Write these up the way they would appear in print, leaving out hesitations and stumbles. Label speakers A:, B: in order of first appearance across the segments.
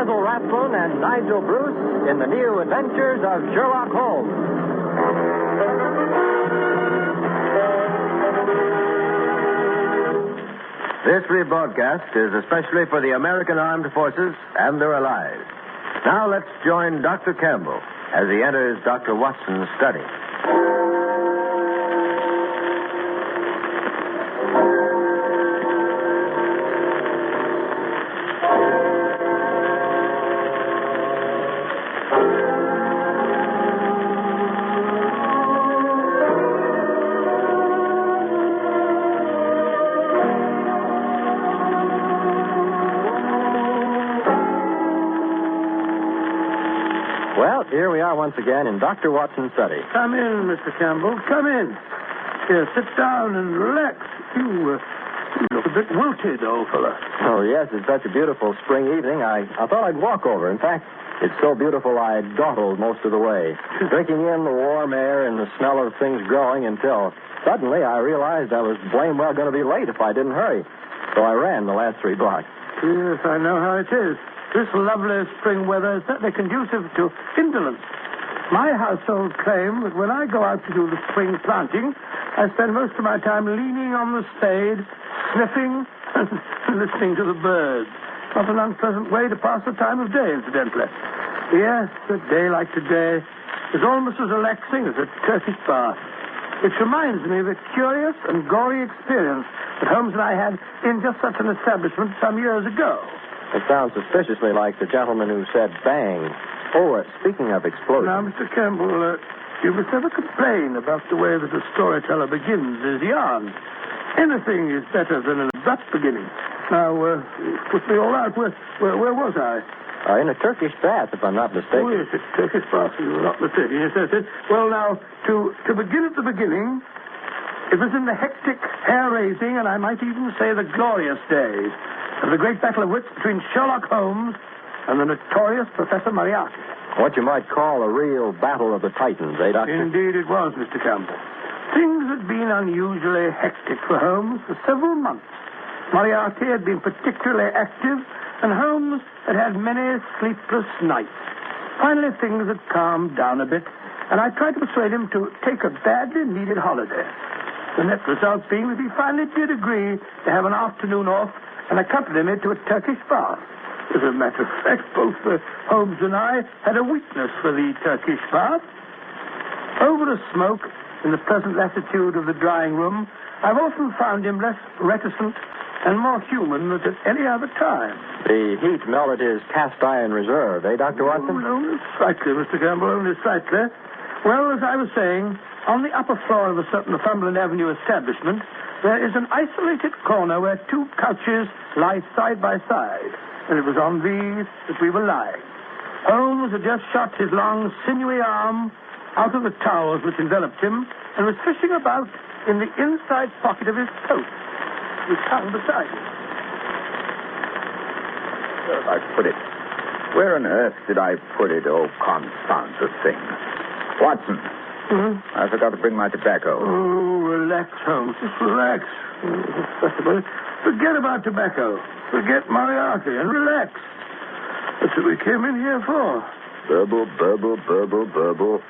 A: Basil Rathbone and Nigel Bruce in the new adventures of Sherlock Holmes. This rebroadcast is especially for the American Armed Forces and their allies. Now let's join Dr. Campbell as he enters Dr. Watson's study. Well, here we are once again in Dr. Watson's study.
B: Come in, Mr. Campbell. Come in. Here, sit down and relax. You look a bit wilted, old fella.
A: Oh, yes, it's such a beautiful spring evening. I thought I'd walk over. In fact, it's so beautiful I dawdled most of the way, drinking in the warm air and the smell of things growing until suddenly I realized I was blame well going to be late if I didn't hurry. So I ran the last 3 blocks.
B: Yes, I know how it is. This lovely spring weather is certainly conducive to indolence. My household claim that when I go out to do the spring planting, I spend most of my time leaning on the spade, sniffing and listening to the birds. Not an unpleasant way to pass the time of day, incidentally. Yes, a day like today is almost as relaxing as a Turkish bath. Which reminds me of a curious and gory experience that Holmes and I had in just such an establishment some years ago.
A: It sounds suspiciously like the gentleman who said bang. Oh, speaking of explosions.
B: Now, Mr. Campbell, you must never complain about the way that a storyteller begins his yarn. Anything is better than an abrupt beginning. Now, put me all out. Where was I?
A: In a Turkish bath, if I'm not mistaken.
B: Oh, yes, it's Turkish bath. You're not mistaken. Yes, that's it. Well, now, to begin at the beginning, it was in the hectic, hair-raising, and I might even say the glorious days of the great battle of wits between Sherlock Holmes and the notorious Professor Moriarty.
A: What you might call a real battle of the titans, eh, Doctor?
B: Indeed it was, Mr. Campbell. Things had been unusually hectic for Holmes for several months. Moriarty had been particularly active, and Holmes had had many sleepless nights. Finally, things had calmed down a bit, and I tried to persuade him to take a badly needed holiday. The net result being that he finally did agree to have an afternoon off and accompany me to a Turkish bath. As a matter of fact, both Holmes and I had a weakness for the Turkish bath. Over a smoke, in the pleasant latitude of the drawing room, I've often found him less reticent and more human than at any other time.
A: The heat melted his cast iron reserve, eh, Dr. Watson?
B: Only slightly, Mr. Campbell, only slightly. Well, as I was saying, on the upper floor of a certain Northumberland Avenue establishment, there is an isolated corner where 2 couches lie side by side, and it was on these that we were lying. Holmes had just shot his long, sinewy arm out of the towels which enveloped him and was fishing about in the inside pocket of his coat. His tongue beside him.
C: Where have I put it? Where on earth did I put it? Oh, confound the thing. Watson. I forgot to bring my tobacco.
B: Oh, relax, Holmes. Just relax. Forget about tobacco. Forget Moriarty and relax. That's what we came in here for.
C: Burble, burble, burble, burble.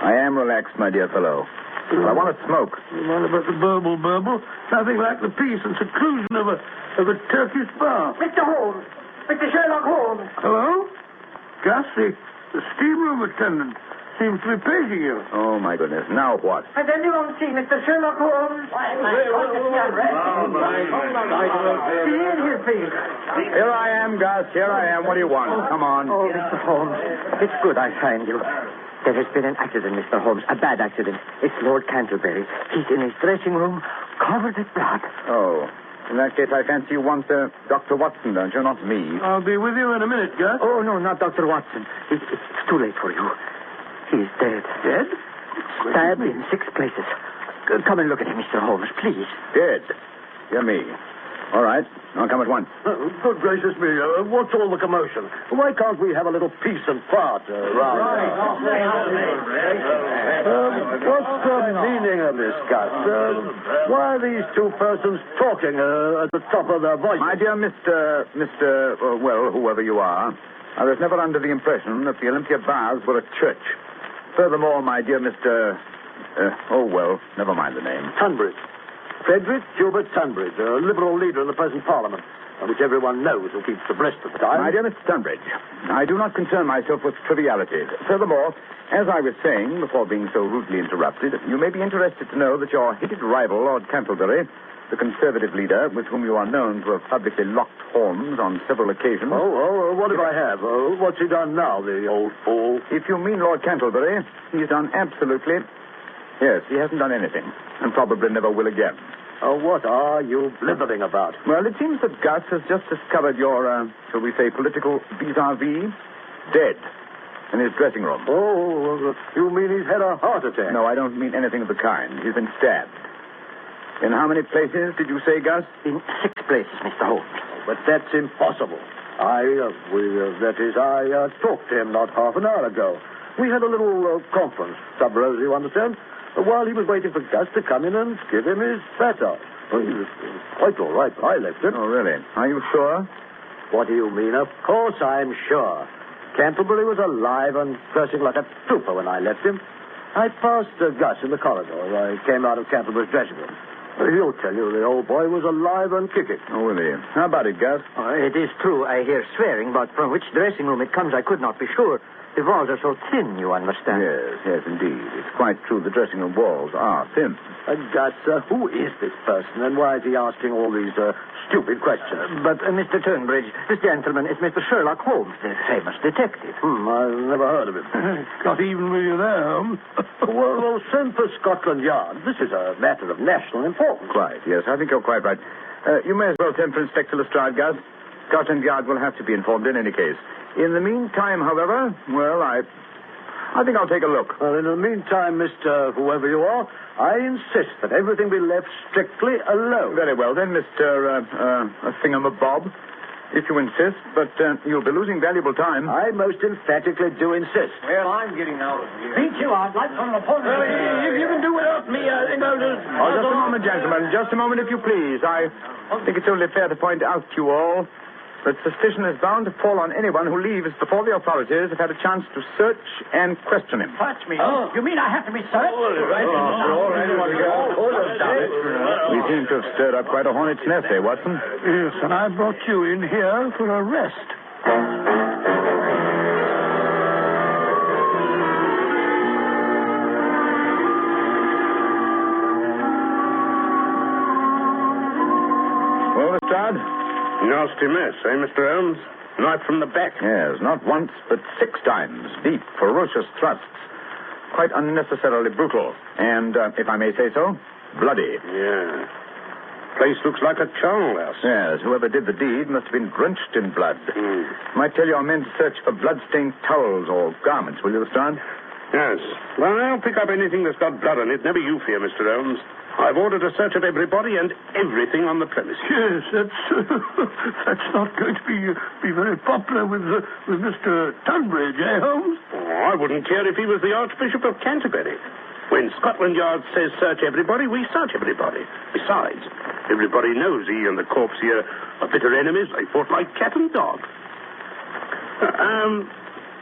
C: I am relaxed, my dear fellow. I want to smoke.
B: What about the burble, burble? Nothing like the peace and seclusion of a Turkish bath.
D: Mr. Holmes. Mr. Sherlock Holmes.
B: Hello? Gus, the steam room attendant seems to be paging you.
C: Oh, my goodness. Now what?
D: Has anyone seen Mr. Sherlock Holmes? See in here, please.
C: Here I am, Gus. Here I am. What do you want? Come on.
D: Oh, Mr. Holmes, it's good I find you. There has been an accident, Mr. Holmes. A bad accident. It's Lord Canterbury. He's in his dressing room, covered with blood.
C: Oh. In that case, I fancy you want Dr. Watson, don't you? Not me.
B: I'll be with you in a minute, Gus.
D: Oh, no, not Dr. Watson. It's too late for you. He's dead.
B: Dead?
D: Stabbed in 6 places. Come and look at him, Mr. Holmes, please.
C: Dead. Dear me. All right. I'll come at once.
B: Good gracious me. What's all the commotion? Why can't we have a little peace and quiet around? What's the meaning of this, Gus? Why are these 2 persons talking at the top of their voices?
C: My dear Mr. Well, whoever you are, I was never under the impression that the Olympia Baths were a church. Furthermore, my dear Mr. Never mind the name.
E: Tunbridge. Frederick Gilbert Tunbridge, a Liberal leader in the present Parliament, which everyone knows who keeps abreast of the time.
C: My dear Mr. Tunbridge, I do not concern myself with trivialities. Furthermore, as I was saying before being so rudely interrupted, you may be interested to know that your hated rival, Lord Cantlebury, the Conservative leader, with whom you are known to have publicly locked horns on several occasions.
E: What if I have? What's he done now, the old fool?
C: If you mean Lord Cantlebury, he's done absolutely... Yes, he hasn't done anything, and probably never will again.
E: What are you blithering about?
C: Well, it seems that Gus has just discovered your, shall we say, political vis-a-vis dead in his dressing room.
E: You mean he's had a heart attack?
C: No, I don't mean anything of the kind. He's been stabbed. In how many places did you say, Gus?
D: In 6 places, Mr. Holmes.
E: But that's impossible. I talked to him not half an hour ago. We had a little conference, sub rosa, you understand, while he was waiting for Gus to come in and give him his batter. He was quite all right. I left him.
C: Oh, really? Are you sure?
E: What do you mean? Of course I'm sure. Cantlebury was alive and cursing like a trooper when I left him. I passed Gus in the corridor. I came out of Cantlebury's dressing room. He'll tell you the old boy was alive and kicking.
C: Oh, will he? How about it, Gus?
D: It is true. I hear swearing, but from which dressing room it comes, I could not be sure. The walls are so thin, you understand.
C: Yes, indeed. It's quite true. The dressing room walls are thin.
E: Gus, who is this person, and why is he asking all these stupid questions?
D: But, Mr. Turnbridge, this gentleman is Mr. Sherlock Holmes, the famous detective.
E: I've never heard of him.
B: Got even with you there, Holmes.
E: well, send for Scotland Yard. This is a matter of national importance.
C: Quite, yes. I think you're quite right. You may as well send for Inspector Lestrade, Gus. Scotland Yard will have to be informed in any case. In the meantime, however, well, I think I'll take a look.
E: Well, in the meantime, Mr. Whoever you are, I insist that everything be left strictly alone.
C: Very well, then, Mr. Thingamabob, if you insist, but you'll be losing valuable time.
E: I most emphatically do insist.
C: Well, I'm getting out of here.
D: Me too. I'd like on an appointment.
E: If you can do without me,
C: just a moment, gentlemen. Just a moment, if you please. I think it's only fair to point out to you all that suspicion is bound to fall on anyone who leaves before the authorities have had a chance to search and question him.
D: Touch me. You mean I have to be searched?
C: We seem to have stirred up quite a hornet's nest, eh, Watson?
B: Yes, and I brought you in here for a rest.
C: Well, Lestrade?
F: Nasty mess, eh, Mr. Holmes? Knife from the back.
C: Yes, not once, but 6 times. Deep, ferocious thrusts. Quite unnecessarily brutal. And, if I may say so, bloody.
F: Yeah. Place looks like a charnel house.
C: Yes, whoever did the deed must have been drenched in blood. Might tell your men to search for blood-stained towels or garments, will you, Lestrade?
F: Yes. Well, I'll pick up anything that's got blood on it. Never you fear, Mr. Holmes. I've ordered a search of everybody and everything on the premises.
B: Yes, that's not going to be very popular with Mr. Tunbridge, eh, Holmes?
F: Oh, I wouldn't care if he was the Archbishop of Canterbury. When Scotland Yard says search everybody, we search everybody. Besides, everybody knows he and the corpse here are bitter enemies. They fought like cat and dog.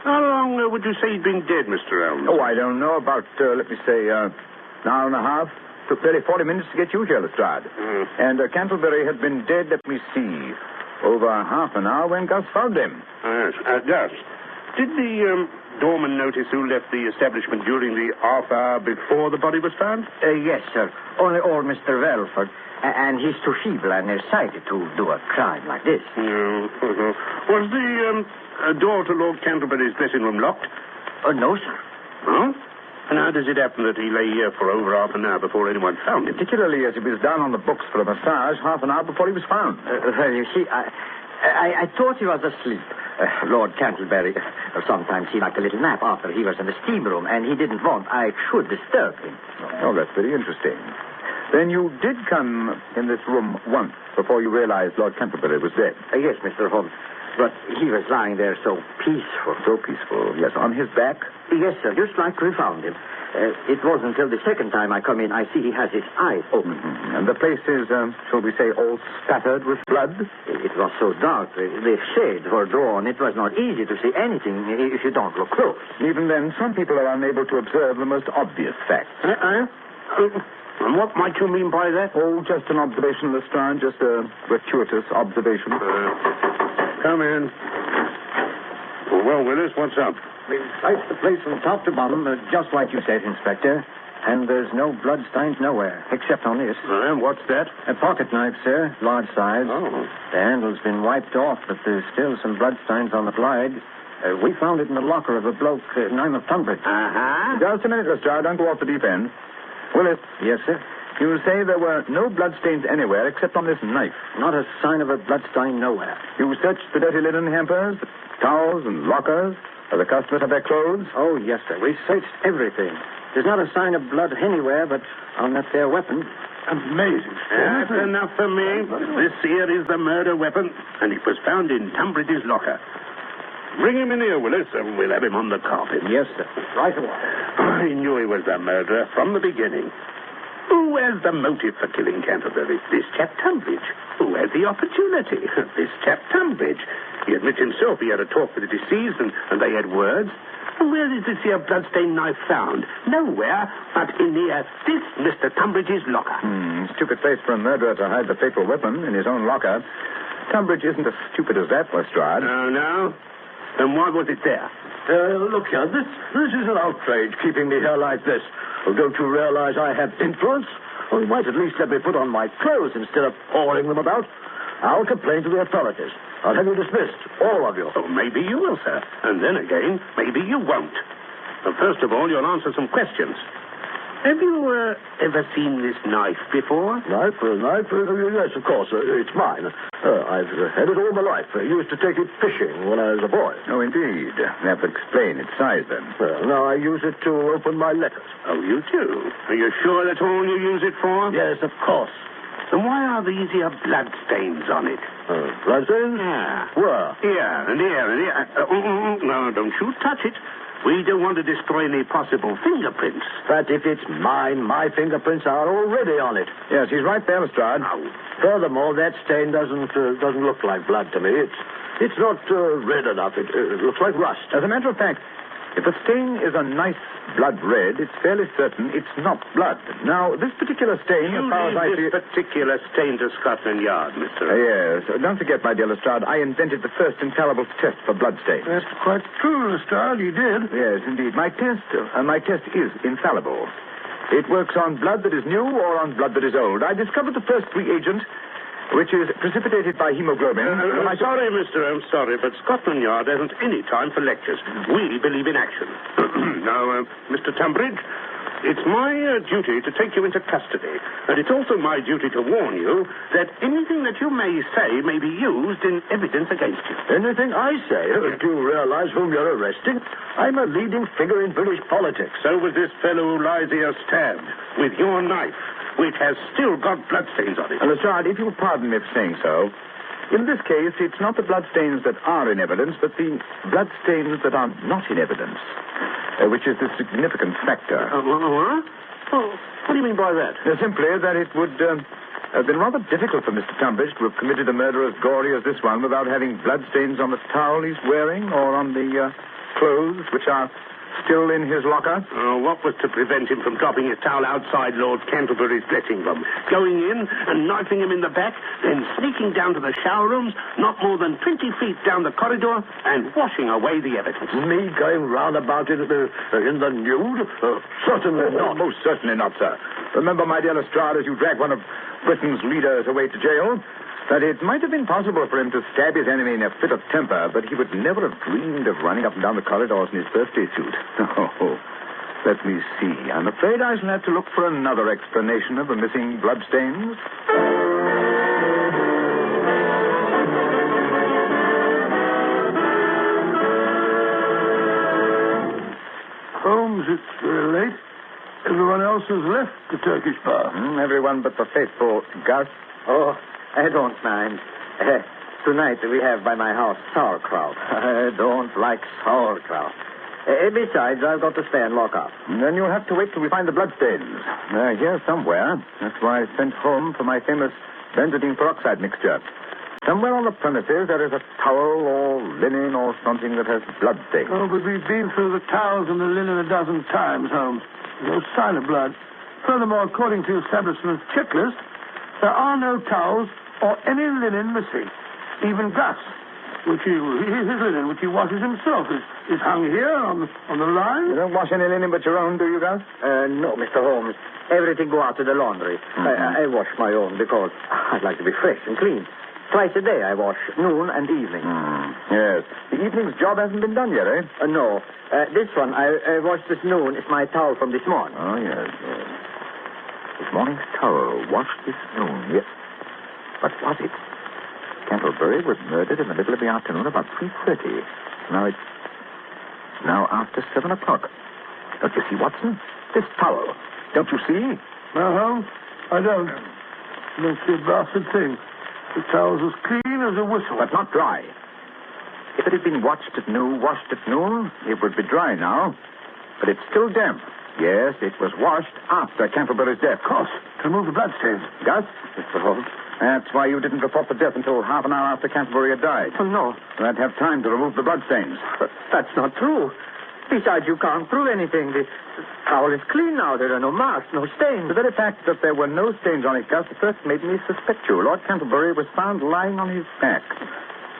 F: How long would you say he'd been dead, Mr. Holmes?
C: Oh, I don't know. About, let me say, an hour and a half. Took barely 40 minutes to get you here, Lestrade. And Cantlebury had been dead, let me see, over half an hour when Gus found him.
F: Yes. Gus, did the doorman notice who left the establishment during the half hour before the body was found?
D: Yes, sir. Only old Mr. Welford. And he's too feeble and nearsighted to do a crime like this.
F: Was the door to Lord Cantlebury's dressing room locked?
D: No, sir.
F: Oh? And how does it happen that he lay here for over half an hour before anyone found him?
C: Particularly as he was down on the books for a massage half an hour before he was found.
D: Well, you see, I thought he was asleep. Lord Cantlebury, sometimes he liked a little nap after he was in the steam room, and he didn't want I should disturb him.
C: Oh, that's very interesting. Then you did come in this room once before you realized Lord Cantlebury was dead?
D: Yes, Mr. Holmes. But he was lying there so peaceful.
C: So peaceful, yes. On his back?
D: Yes, sir, just like we found him. It wasn't until the second time I come in I see he has his eyes open.
C: Mm-hmm. And the place is, shall we say, all spattered with blood?
D: It was so dark. The shades were drawn. It was not easy to see anything if you don't look close.
C: Even then, some people are unable to observe the most obvious facts.
F: And what might you mean by that?
C: Oh, just an observation, Lestrade, just a gratuitous observation.
F: Come in. Well, Willis, what's up?
A: We searched the place from top to bottom, just like you said, Inspector. And there's no bloodstains nowhere, except on this.
F: And what's that?
A: A pocket knife, sir, large size.
F: Oh.
A: The handle's been wiped off, but there's still some bloodstains on the blade. We found it in the locker of a bloke named Tunbridge.
F: Uh-huh.
C: Just a minute, Lestrade. Don't go off the deep end. Willis.
A: Yes, sir.
C: You say there were no bloodstains anywhere except on this knife.
A: Not a sign of a bloodstain nowhere.
C: You searched the dirty linen hampers, the towels and lockers, where the customers have their clothes?
A: Oh, yes, sir. We searched everything. There's not a sign of blood anywhere, but on that there weapon.
B: Amazing.
F: That's enough for me. This here is the murder weapon, and it was found in Tunbridge's locker. Bring him in here, Willis, and we'll have him on the carpet.
A: Yes, sir. Right away.
F: I knew he was the murderer from the beginning. Who has the motive for killing Canterbury? This chap Tunbridge. Who had the opportunity? This chap Tunbridge. He admits himself he had a talk with the deceased, and they had words. And where is this here bloodstained knife found? Nowhere but in this Mr. Tunbridge's locker.
C: Stupid place for a murderer to hide the fatal weapon in his own locker. Tunbridge isn't as stupid as that, Lestrade.
F: No? Then why was it there?
E: Look here, this is an outrage, keeping me here like this. Oh, don't you realize I have influence? Well, you might at least let me put on my clothes instead of pouring them about. I'll complain to the authorities. I'll have you dismissed, all of you.
F: Oh, maybe you will, sir. And then again, maybe you won't. But first of all, you'll answer some questions. Have you ever seen this knife before?
E: Knife? Yes, of course. It's mine. I've had it all my life. I used to take it fishing when I was a boy.
C: Oh, indeed. That would explain its size, then.
E: Now I use it to open my letters.
F: Oh, you do? Are you sure that's all you use it for?
E: Yes, of course.
F: Then why are these here blood stains on it?
E: Bloodstains?
F: Yeah.
E: Where?
F: Here and here and here. No, don't you touch it. We don't want to destroy any possible fingerprints.
E: But if it's mine, my fingerprints are already on it.
C: Yes, he's right there, Lestrade.
E: Furthermore, that stain doesn't look like blood to me. It's not red enough. It looks like rust.
C: As a matter of fact, if the stain is a nice blood red, it's fairly certain it's not blood. Now, this particular stain, as far as I see...
F: this particular stain to Scotland Yard, Mr.
C: Yes. Don't forget, my dear Lestrade, I invented the first infallible test for blood stains.
B: That's quite true, Lestrade. You did.
C: Yes, indeed. My test is infallible. It works on blood that is new or on blood that is old. I discovered the first reagent, which is precipitated by hemoglobin.
F: Sorry, Mr. Holmes, sorry, but Scotland Yard hasn't any time for lectures. We believe in action. Now, Mr. Tunbridge, it's my duty to take you into custody, and it's also my duty to warn you that anything that you may say may be used in evidence against you.
E: Anything I say? Do you realize whom you're arresting? I'm a leading figure in British politics.
F: So was this fellow who lies here stabbed with your knife, which has still got bloodstains on it.
C: Lestrade, if you'll pardon me for saying so, in this case, it's not the bloodstains that are in evidence, but the bloodstains that are not in evidence, which is the significant factor.
F: What? Oh, what do you mean by that?
C: Simply that it would have been rather difficult for Mr. Tunbridge to have committed a murder as gory as this one without having bloodstains on the towel he's wearing or on the clothes which are still in his locker.
F: What was to prevent him from dropping his towel outside Lord Canterbury's dressing room, going in and knifing him in the back, then sneaking down to the shower rooms, not more than 20 feet down the corridor, and washing away the evidence?
E: Me going round about it in the nude? Certainly not.
C: Most certainly not, sir. Remember, my dear Lestrade, as you drag one of Britain's leaders away to jail, that it might have been possible for him to stab his enemy in a fit of temper, but he would never have dreamed of running up and down the corridors in his birthday suit. Oh, let me see. I'm afraid I shall have to look for another explanation of the missing bloodstains.
B: Holmes, it's late. Everyone else has left the Turkish bar.
C: Everyone but the faithful Gus.
D: Oh, I don't mind. Tonight we have by my house sauerkraut. I don't like sauerkraut. Besides, I've got to stay and lock up.
C: Then you'll have to wait till we find the bloodstains. They're here somewhere. That's why I sent home for my famous benzidine peroxide mixture. Somewhere on the premises there is a towel or linen or something that has bloodstains.
B: Oh, but we've been through the towels and the linen a dozen times, Holmes. No sign of blood. Furthermore, according to the establishment's checklist, there are no towels or any linen missing. Even Gus, his linen, which he washes himself, is hung here on the line.
C: You don't wash any linen but your own, do you, Gus?
D: No, Mr. Holmes. Everything go out to the laundry.
C: Mm-hmm.
D: I wash my own because I'd like to be fresh and clean. Twice a day I wash, noon and evening.
C: Yes. The evening's job hasn't been done yet, eh?
D: No. This one I washed this noon. It's my towel from this morning.
C: Oh, yes. This morning's towel, washed this noon, yes. But was it? Cantlebury was murdered in the middle of the afternoon, about 3:30. Now it's after 7 o'clock. Don't you see, Watson? This towel. Don't you see?
B: No, Holmes, I don't. I don't see a bastard thing. The towel's as clean as a whistle.
C: But not dry. If it had been washed at noon, it would be dry now. But it's still damp. Yes, it was washed after Cantlebury's death.
B: Of course, to remove the bloodstains.
C: Gus? Mr. Holmes. That's why you didn't report the death until half an hour after Cantlebury had died.
D: Oh, no.
C: So I'd have time to remove the bloodstains.
D: But that's not true. Besides, you can't prove anything. The towel is clean now. There are no marks, no stains.
C: The very fact that there were no stains on it, Gus, first made me suspect you. Lord Cantlebury was found lying on his back.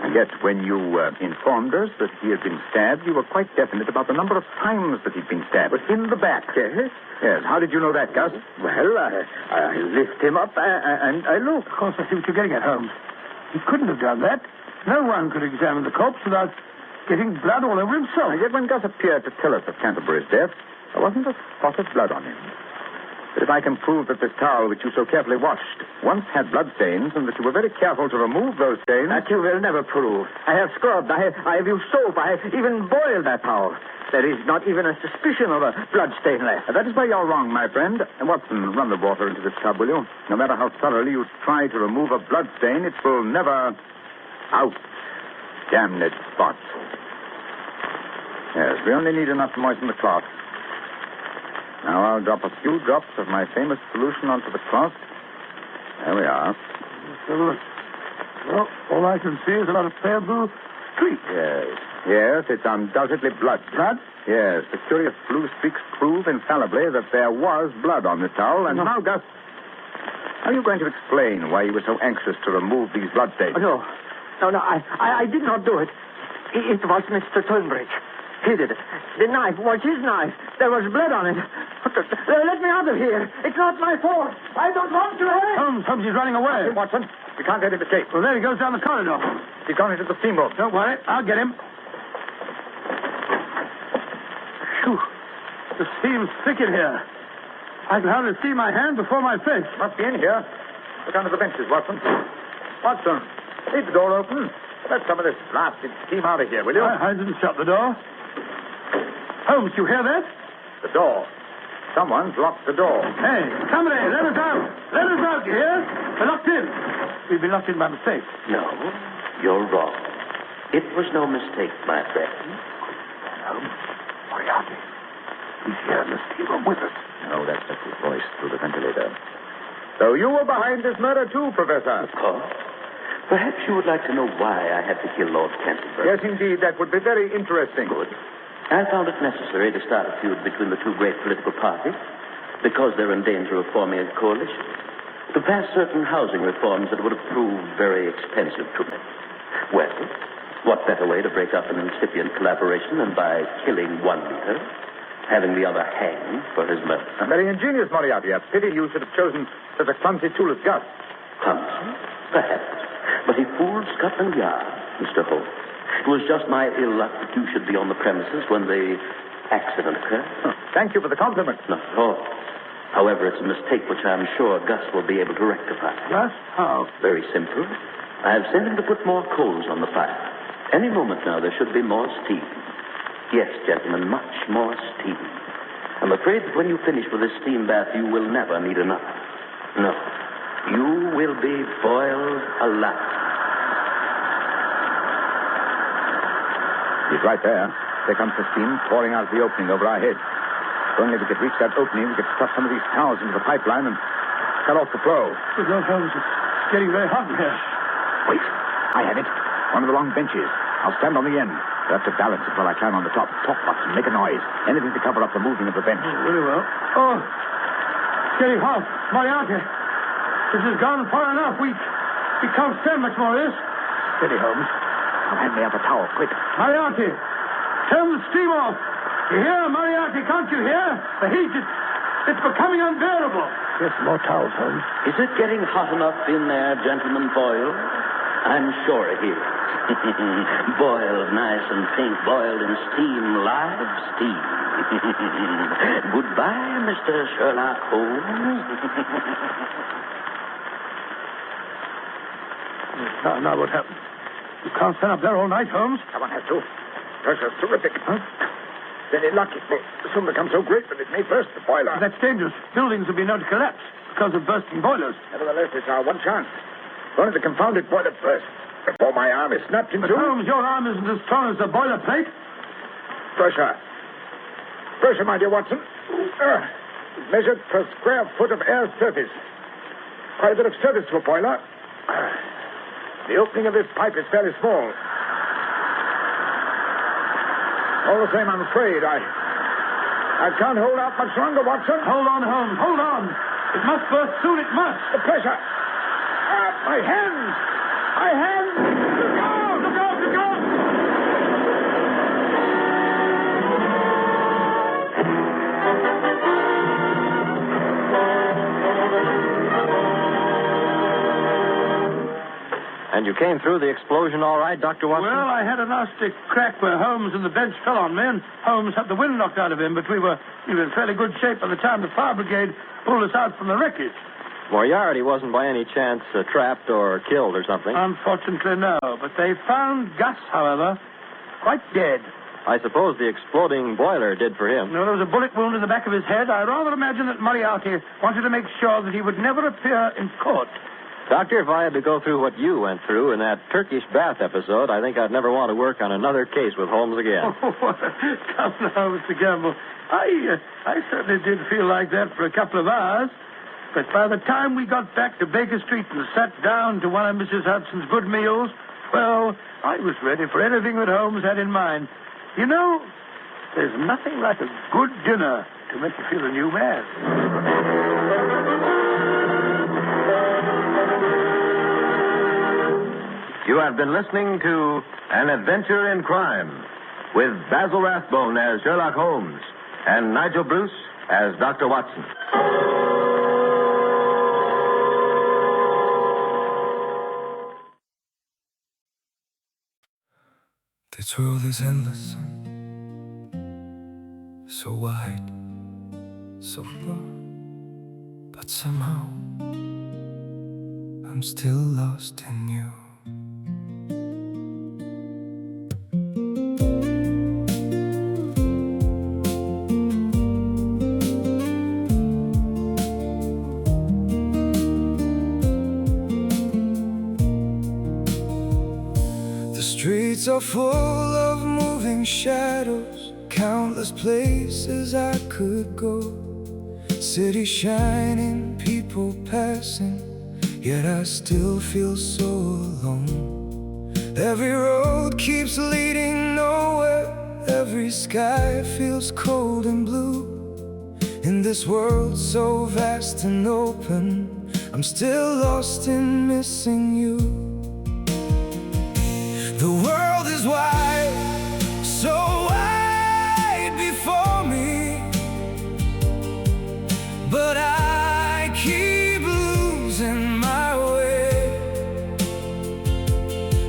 C: And yet, when you informed us that he had been stabbed, you were quite definite about the number of times that he'd been stabbed. But in the back.
D: Yes?
C: Yes. How did you know that, Gus?
D: Well, I lift him up and I look.
B: Of course, I see what you're getting at, Holmes. He couldn't have done that. No one could examine the corpse without getting blood all over himself.
C: And yet, when Gus appeared to tell us of Canterbury's death, there wasn't a spot of blood on him. But if I can prove that this towel which you so carefully washed once had blood stains and that you were very careful to remove those stains...
D: That you will never prove. I have scrubbed, I have used soap, I have even boiled that towel. There is not even a suspicion of a blood stain left.
C: That is where you're wrong, my friend. Watson, run the water into this tub, will you? No matter how thoroughly you try to remove a blood stain, it will never... Out. Damn it, spots. Yes, we only need enough to moisten the cloth. Now I'll drop a few drops of my famous solution onto the cloth. There we are.
B: Well, all I can see is a lot of pale blue streaks.
C: Yes, it's undoubtedly blood.
B: Blood?
C: Yes, the curious blue streaks prove infallibly that there was blood on the towel. And now, Gus, how are you going to explain why you were so anxious to remove these bloodstains?
D: No, I did not do it. It was Mr. Tunbridge. He did it. The knife was his knife. There was blood on it. Let me out of here. It's not my fault. I don't want to help.
B: Holmes, he's running away.
C: Hey, Watson, we can't get him to escape.
B: Well, there he goes down the corridor.
C: He's gone into the steam room.
B: Don't worry, I'll get him. Phew. The steam's thick in here. I can hardly see my hand before my face.
C: Must be in here. Look under the benches, Watson. Watson, leave the door open. Let some of this blasted steam out of here, will you?
B: I didn't shut the door. Holmes, you hear that?
C: The door. Someone's locked the door.
B: Hey, somebody, let us out. Let us out, you hear? We're locked in. We've been locked in by mistake.
G: No, you're wrong. It was no mistake, my friend.
C: Moriarty. He's here in the steam room with us. No, that's just his voice through the ventilator. So you were behind this murder, too, Professor?
G: Of course. Perhaps you would like to know why I had to kill Lord Canterbury.
C: Yes, indeed. That would be very interesting.
G: Good. I found it necessary to start a feud between the two great political parties because they're in danger of forming a coalition to pass certain housing reforms that would have proved very expensive to them. Well, what better way to break up an incipient collaboration than by killing one leader, having the other hanged for his murder?
C: Very ingenious, Moriarty. A pity you should have chosen such a clumsy tool as Gus.
G: Clumsy? Perhaps. But he fooled Scotland Yard, Mr. Holmes. It was just my ill luck that you should be on the premises when the accident occurred.
C: Thank you for the compliment.
G: Not at all. However, it's a mistake which I'm sure Gus will be able to rectify.
B: Gus? How?
G: Very simple. I have sent him to put more coals on the fire. Any moment now, there should be more steam. Yes, gentlemen, much more steam. I'm afraid that when you finish with this steam bath, you will never need another. No. You will be boiled alive.
C: He's right there. There comes the steam pouring out of the opening over our heads. If only we could reach that opening, we could stuff some of these towels into the pipeline and cut off the flow.
B: Good Lord, Holmes, it's getting very hot in here.
C: Wait. I have it. One of the long benches. I'll stand on the end. I'll have to balance it while I climb on the top. Talk lots and make a noise. Anything to cover up the moving of the bench.
B: Very well. Oh, it's getting hot. Moriarty, this has gone far enough. We can't stand much more of this.
C: Steady, Holmes. Now hand me up a towel, quick.
B: Moriarty, turn the steam off. You hear, Moriarty? Can't you hear? The heat, it's becoming unbearable.
E: Get some more towels, Holmes.
G: Is it getting hot enough in there, Gentleman Boyle? I'm sure it is. Boiled nice and pink, boiled in steam, live steam. Goodbye, Mr. Sherlock Holmes.
B: Now what happened? You can't stand up there all night, Holmes.
C: Someone has to. Pressure's terrific. Huh? Any luck, it will soon become so great that it may burst the boiler.
B: That's dangerous. Buildings will be known to collapse because of bursting boilers.
C: Nevertheless, it's our one chance. Only the confounded boiler burst before my arm is snapped in
B: But
C: two.
B: Holmes, your arm isn't as strong as the boiler plate.
C: Pressure. Pressure, my dear Watson. Measured per square foot of air surface. Quite a bit of service to a boiler. The opening of this pipe is fairly small. All the same, I'm afraid I can't hold out much longer, Watson.
B: Hold on, Holmes. Hold on. It must burst soon. It must.
C: The pressure. My hands. My hands. Look out. Look out. Look out.
A: And you came through the explosion all right, Dr. Watson?
B: Well, I had a nasty crack where Holmes and the bench fell on me, and Holmes had the wind knocked out of him, but we were in fairly good shape by the time the fire brigade pulled us out from the wreckage.
A: Moriarty wasn't by any chance trapped or killed or something?
B: Unfortunately, no. But they found Gus, however, quite dead.
A: I suppose the exploding boiler did for him.
B: No, there was a bullet wound in the back of his head. I rather imagine that Moriarty wanted to make sure that he would never appear in court.
A: Doctor, if I had to go through what you went through in that Turkish bath episode, I think I'd never want to work on another case with Holmes again.
B: Come now, Mr. Gamble. I certainly did feel like that for a couple of hours. But by the time we got back to Baker Street and sat down to one of Mrs. Hudson's good meals, well, I was ready for anything that Holmes had in mind. You know, there's nothing like a good dinner to make you feel a new man.
H: You have been listening to An Adventure in Crime with Basil Rathbone as Sherlock Holmes and Nigel Bruce as Dr. Watson.
I: This world is endless, so wide, so far, but somehow I'm still lost in you. Streets are full of moving shadows, countless places I could go. City shining, people passing, yet I still feel so alone. Every road keeps leading nowhere, every sky feels cold and blue. In this world so vast and open, I'm still lost in missing you. The world is wide, so wide before me, but I keep losing my way.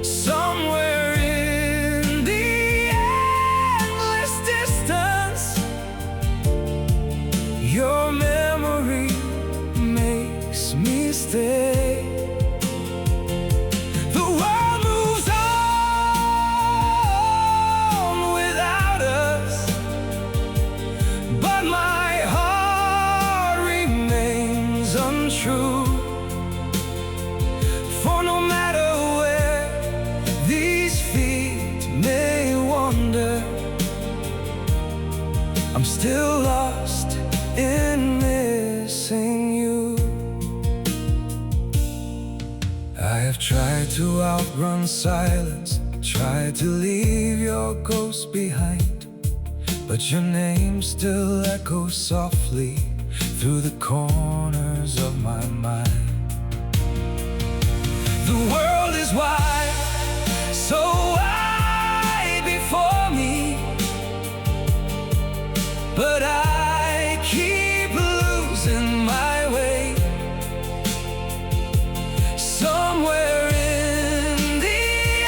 I: Somewhere in the endless distance, your memory makes me stay. Tried to outrun silence, tried to leave your ghost behind, but your name still echoes softly through the corners of my mind. The world is wide, so wide before me, but I keep losing my way. Somewhere in the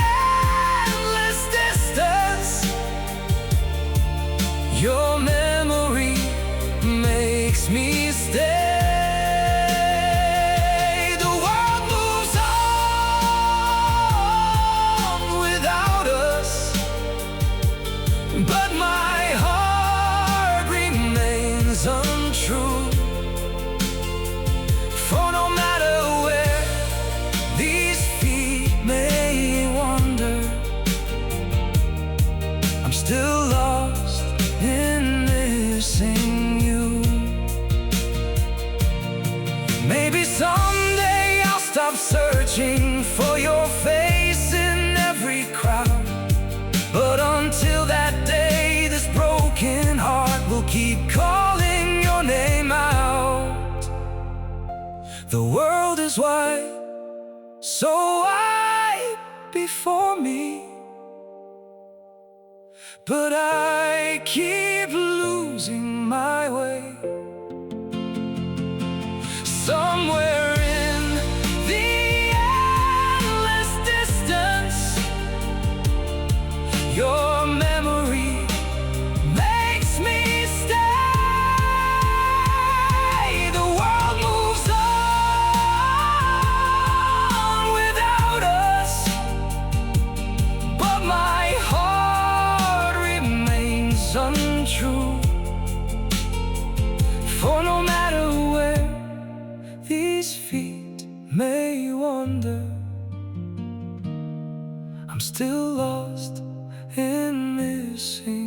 I: endless distance, your memory makes me stay. The world moves on without us, but my heart remains untrue. For no matter where these feet may wander, I'm still lost in missing you. Maybe someday I'll stop searching for your face in every crowd, but until that day, this broken heart will keep calling your name out. The world is wide, so wide before me, but I keep losing my way. Somewhere in the endless distance, your memory makes me stay. The world moves on without us, but my heart remains untrue. For no matter where these feet may wander, I'm still lost in missing